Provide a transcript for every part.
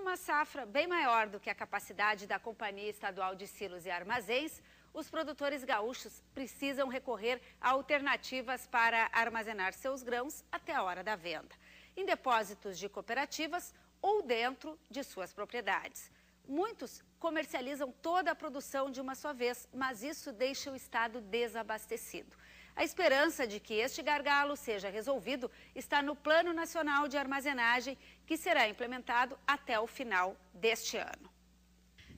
uma safra bem maior do que a capacidade da Companhia Estadual de Silos e Armazéns, os produtores gaúchos precisam recorrer a alternativas para armazenar seus grãos até a hora da venda, em depósitos de cooperativas ou dentro de suas propriedades. Muitos comercializam toda a produção de uma só vez, mas isso deixa o estado desabastecido. A esperança de que este gargalo seja resolvido está no Plano Nacional de Armazenagem, que será implementado até o final deste ano.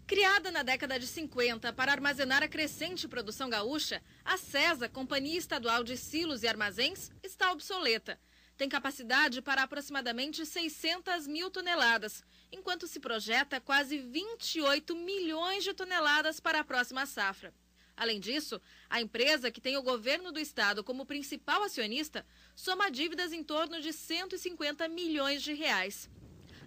Criada na década de 50 para armazenar a crescente produção gaúcha, a CESA, Companhia Estadual de Silos e Armazéns, está obsoleta. Tem capacidade para aproximadamente 600 mil toneladas, enquanto se projeta quase 28 milhões de toneladas para a próxima safra. Além disso, a empresa, que tem o governo do estado como principal acionista, soma dívidas em torno de 150 milhões de reais.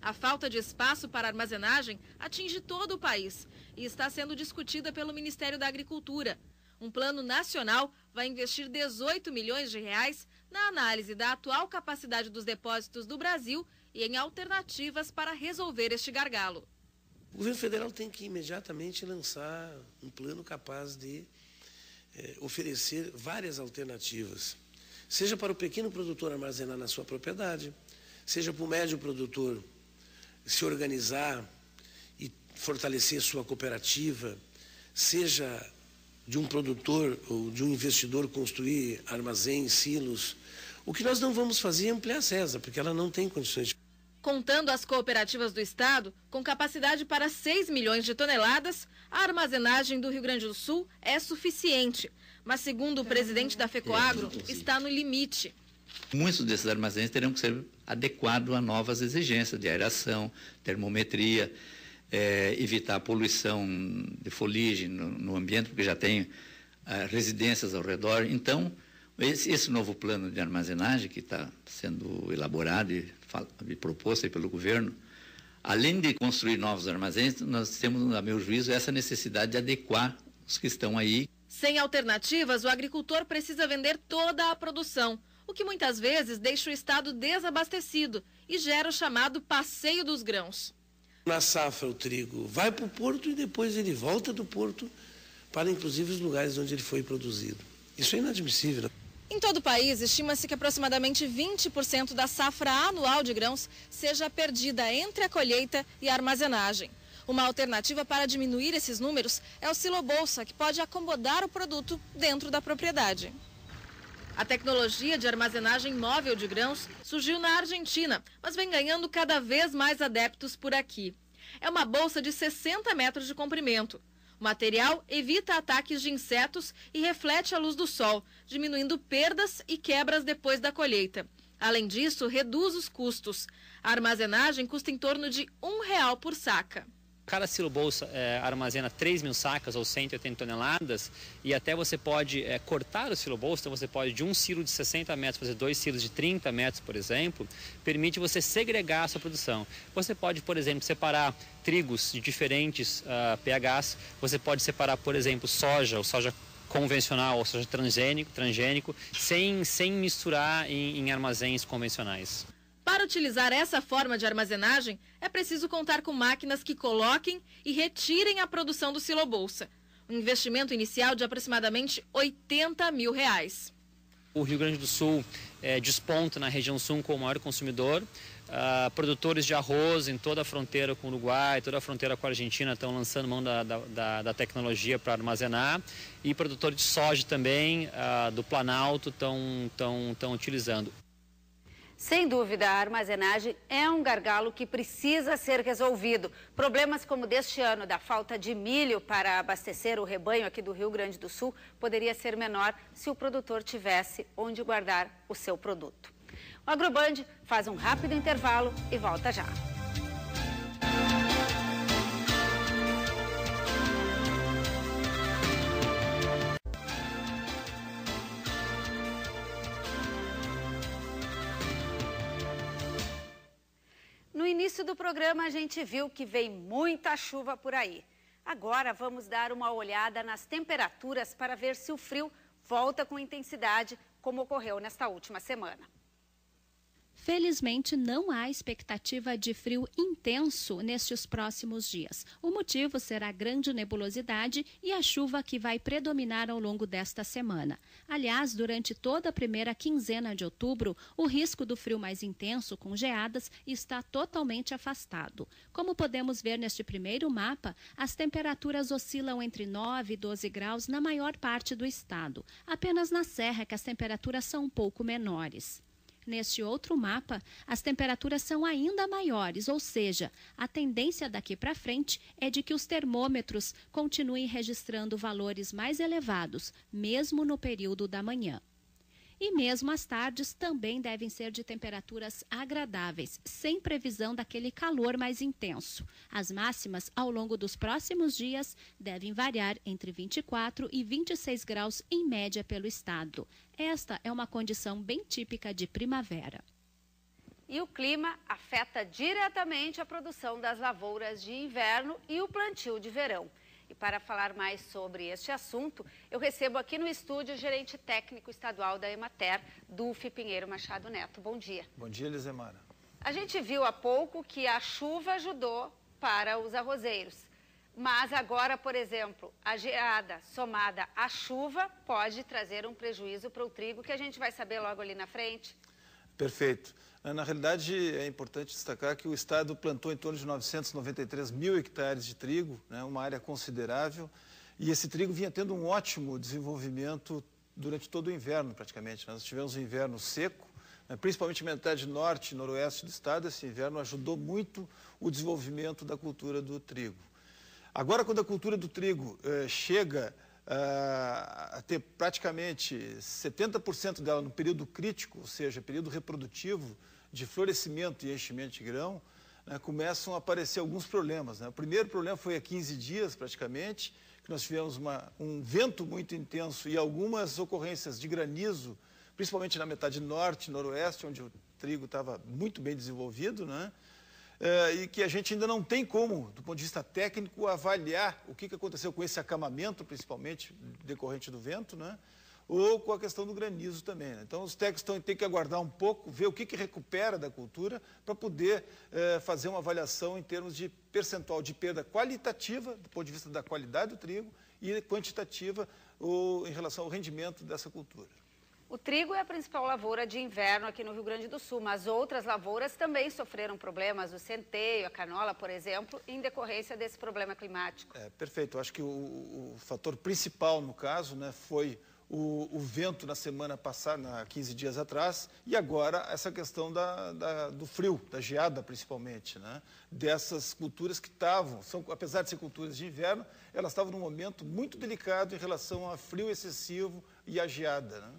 A falta de espaço para armazenagem atinge todo o país e está sendo discutida pelo Ministério da Agricultura. Um plano nacional vai investir 18 milhões de reais na análise da atual capacidade dos depósitos do Brasil e em alternativas para resolver este gargalo. O governo federal tem que imediatamente lançar um plano capaz de oferecer várias alternativas, seja para o pequeno produtor armazenar na sua propriedade, seja para o médio produtor se organizar e fortalecer sua cooperativa, seja de um produtor ou de um investidor construir armazéns, silos. O que nós não vamos fazer é ampliar a CESA, porque ela não tem condições de... Contando as cooperativas do estado, com capacidade para 6 milhões de toneladas, a armazenagem do Rio Grande do Sul é suficiente. Mas, segundo o presidente da FECOAGRO, está no limite. Muitos desses armazéns terão que ser adequados a novas exigências de aeração, termometria, evitar a poluição de fuligem no ambiente, porque já tem residências ao redor. Então, esse novo plano de armazenagem que está sendo elaborado e proposto aí pelo governo, além de construir novos armazéns, nós temos, a meu juízo, essa necessidade de adequar os que estão aí. Sem alternativas, o agricultor precisa vender toda a produção, o que muitas vezes deixa o estado desabastecido e gera o chamado passeio dos grãos. Na safra, o trigo vai para o porto e depois ele volta do porto para, inclusive, os lugares onde ele foi produzido. Isso é inadmissível, né? Em todo o país, estima-se que aproximadamente 20% da safra anual de grãos seja perdida entre a colheita e a armazenagem. Uma alternativa para diminuir esses números é o silo-bolsa, que pode acomodar o produto dentro da propriedade. A tecnologia de armazenagem móvel de grãos surgiu na Argentina, mas vem ganhando cada vez mais adeptos por aqui. É uma bolsa de 60 metros de comprimento. O material evita ataques de insetos e reflete a luz do sol, diminuindo perdas e quebras depois da colheita. Além disso, reduz os custos. A armazenagem custa em torno de R$1 por saca. Cada silo-bolsa armazena 3 mil sacas ou 180 toneladas e até você pode cortar o silo-bolsa, então você pode de um silo de 60 metros fazer 2 silos de 30 metros, por exemplo, permite você segregar a sua produção. Você pode, por exemplo, separar trigos de diferentes pHs, você pode separar, por exemplo, soja, ou soja convencional ou soja transgênico sem misturar em armazéns convencionais. Para utilizar essa forma de armazenagem, é preciso contar com máquinas que coloquem e retirem a produção do silo-bolsa. Um investimento inicial de aproximadamente R$80 mil. O Rio Grande do Sul desponta na região sul como o maior consumidor. Produtores de arroz em toda a fronteira com o Uruguai, toda a fronteira com a Argentina estão lançando mão da tecnologia para armazenar. E produtores de soja também do Planalto estão utilizando. Sem dúvida, a armazenagem é um gargalo que precisa ser resolvido. Problemas como deste ano, da falta de milho para abastecer o rebanho aqui do Rio Grande do Sul, poderia ser menor se o produtor tivesse onde guardar o seu produto. O Agroband faz um rápido intervalo e volta já. No início do programa, a gente viu que vem muita chuva por aí. Agora vamos dar uma olhada nas temperaturas para ver se o frio volta com intensidade, como ocorreu nesta última semana. Felizmente, não há expectativa de frio intenso nestes próximos dias. O motivo será a grande nebulosidade e a chuva que vai predominar ao longo desta semana. Aliás, durante toda a primeira quinzena de outubro, o risco do frio mais intenso, com geadas, está totalmente afastado. Como podemos ver neste primeiro mapa, as temperaturas oscilam entre 9 e 12 graus na maior parte do estado. Apenas na Serra que as temperaturas são um pouco menores. Neste outro mapa, as temperaturas são ainda maiores, ou seja, a tendência daqui para frente é de que os termômetros continuem registrando valores mais elevados, mesmo no período da manhã. E mesmo as tardes também devem ser de temperaturas agradáveis, sem previsão daquele calor mais intenso. As máximas, ao longo dos próximos dias, devem variar entre 24 e 26 graus em média pelo estado. Esta é uma condição bem típica de primavera. E o clima afeta diretamente a produção das lavouras de inverno e o plantio de verão. E para falar mais sobre este assunto, eu recebo aqui no estúdio o gerente técnico estadual da Emater, Dulfe Pinheiro Machado Neto. Bom dia. Bom dia, Elisemara. A gente viu há pouco que a chuva ajudou para os arrozeiros. Mas agora, por exemplo, a geada somada à chuva pode trazer um prejuízo para o trigo, que a gente vai saber logo ali na frente. Perfeito. Na realidade, é importante destacar que o Estado plantou em torno de 993 mil hectares de trigo, né, uma área considerável, e esse trigo vinha tendo um ótimo desenvolvimento durante todo o inverno, praticamente. Nós tivemos um inverno seco, né, principalmente metade norte e noroeste do estado. Esse inverno ajudou muito o desenvolvimento da cultura do trigo. Agora, quando a cultura do trigo chega a ter praticamente 70% dela no período crítico, ou seja, período reprodutivo de florescimento e enchimento de grão, né, começam a aparecer alguns problemas, né? O primeiro problema foi há 15 dias, praticamente, que nós tivemos um vento muito intenso e algumas ocorrências de granizo, principalmente na metade norte e noroeste, onde o trigo estava muito bem desenvolvido, né? E que a gente ainda não tem como, do ponto de vista técnico, avaliar o que aconteceu com esse acamamento, principalmente decorrente do vento, né? Ou com a questão do granizo também, né? Então, os técnicos têm que aguardar um pouco, ver o que recupera da cultura, para poder fazer uma avaliação em termos de percentual de perda qualitativa, do ponto de vista da qualidade do trigo, e quantitativa em relação ao rendimento dessa cultura. O trigo é a principal lavoura de inverno aqui no Rio Grande do Sul, mas outras lavouras também sofreram problemas, o centeio, a canola, por exemplo, em decorrência desse problema climático. Perfeito. Eu acho que o fator principal, no caso, né, foi o vento na semana passada, 15 dias atrás, e agora essa questão do frio, da geada principalmente, né? Dessas culturas que apesar de ser culturas de inverno, elas estavam num momento muito delicado em relação ao frio excessivo e à geada, né?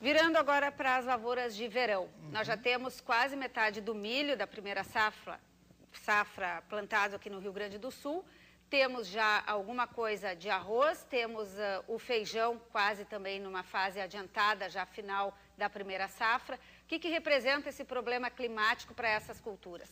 Virando agora para as lavouras de verão, nós já temos quase metade do milho da primeira safra plantado aqui no Rio Grande do Sul. Temos já alguma coisa de arroz, temos o feijão quase também numa fase adiantada, já final da primeira safra. O que representa esse problema climático para essas culturas?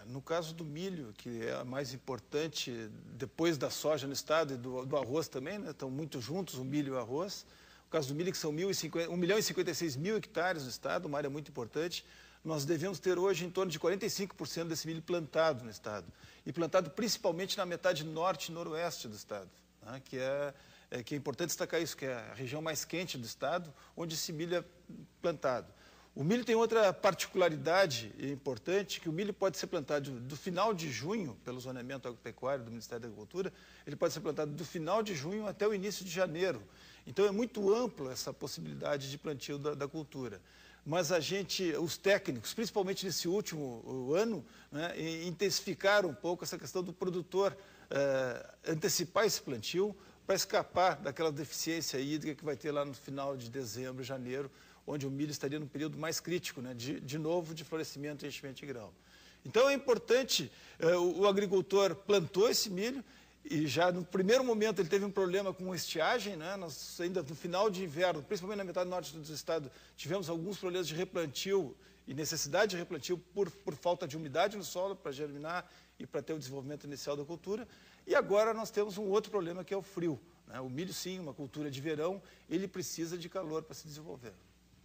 No caso do milho, que é a mais importante depois da soja no estado e do arroz também, né? Estão muito juntos, o milho e o arroz. No caso do milho, que são 1 milhão e 56 mil hectares no estado, uma área muito importante, nós devemos ter hoje em torno de 45% desse milho plantado no estado. E plantado principalmente na metade norte e noroeste do estado, né? Que é importante destacar isso, que é a região mais quente do estado, onde esse milho é plantado. O milho tem outra particularidade importante, que o milho pode ser plantado do final de junho, pelo zoneamento agropecuário do Ministério da Agricultura, ele pode ser plantado do final de junho até o início de janeiro. Então é muito ampla essa possibilidade de plantio da cultura. Mas os técnicos, principalmente nesse último ano, né, intensificaram um pouco essa questão do produtor antecipar esse plantio para escapar daquela deficiência hídrica que vai ter lá no final de dezembro, janeiro, onde o milho estaria no período mais crítico, né, de novo, de florescimento e enchimento de grão. Então é importante, o agricultor plantou esse milho, e já no primeiro momento ele teve um problema com estiagem, né? Nós ainda no final de inverno, principalmente na metade norte do estado, tivemos alguns problemas de replantio e necessidade de replantio por falta de umidade no solo para germinar e para ter o desenvolvimento inicial da cultura. E agora nós temos um outro problema, que é o frio, né? O milho, sim, uma cultura de verão, ele precisa de calor para se desenvolver.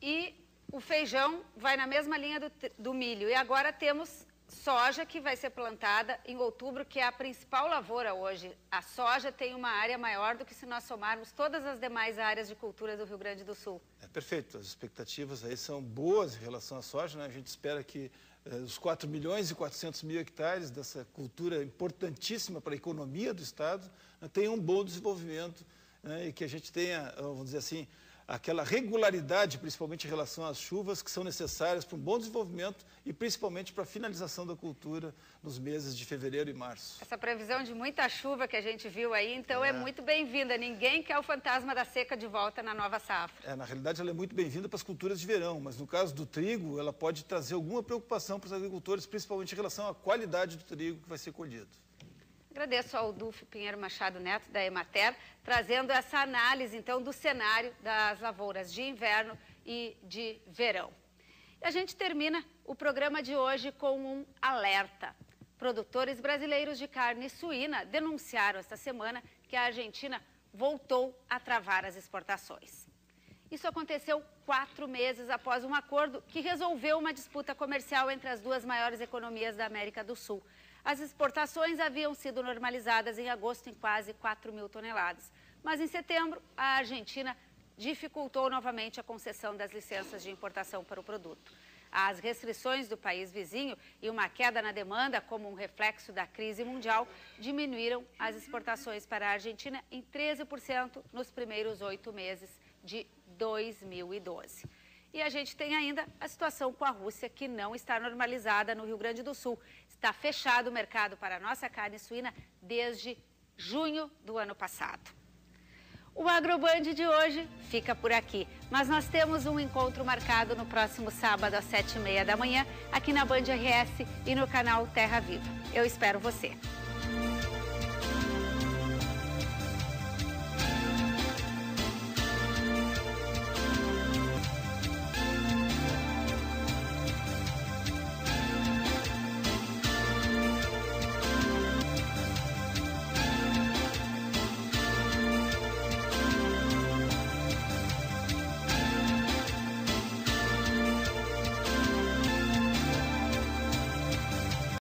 E O feijão vai na mesma linha do milho e agora temos soja que vai ser plantada em outubro, que é a principal lavoura hoje. A soja tem uma área maior do que se nós somarmos todas as demais áreas de cultura do Rio Grande do Sul. Perfeito, as expectativas aí são boas em relação à soja, né? A gente espera que os 4 milhões e 400 mil hectares dessa cultura importantíssima para a economia do Estado, né, tenham um bom desenvolvimento, né, e que a gente tenha, vamos dizer assim, aquela regularidade, principalmente em relação às chuvas, que são necessárias para um bom desenvolvimento e principalmente para a finalização da cultura nos meses de fevereiro e março. Essa previsão de muita chuva que a gente viu aí, então é muito bem-vinda. Ninguém quer o fantasma da seca de volta na nova safra. Na realidade, ela é muito bem-vinda para as culturas de verão, mas no caso do trigo, ela pode trazer alguma preocupação para os agricultores, principalmente em relação à qualidade do trigo que vai ser colhido. Agradeço ao Dulfo Pinheiro Machado Neto, da Emater, trazendo essa análise, então, do cenário das lavouras de inverno e de verão. E a gente termina o programa de hoje com um alerta. Produtores brasileiros de carne suína denunciaram esta semana que a Argentina voltou a travar as exportações. Isso aconteceu 4 meses após um acordo que resolveu uma disputa comercial entre as duas maiores economias da América do Sul. As exportações haviam sido normalizadas em agosto em quase 4 mil toneladas. Mas em setembro, a Argentina dificultou novamente a concessão das licenças de importação para o produto. As restrições do país vizinho e uma queda na demanda, como um reflexo da crise mundial, diminuíram as exportações para a Argentina em 13% nos primeiros 8 meses de 2012. E a gente tem ainda a situação com a Rússia, que não está normalizada no Rio Grande do Sul. Está fechado o mercado para a nossa carne suína desde junho do ano passado. O AgroBand de hoje fica por aqui, mas nós temos um encontro marcado no próximo sábado às 7h30 da manhã, aqui na Band RS e no canal Terra Viva. Eu espero você.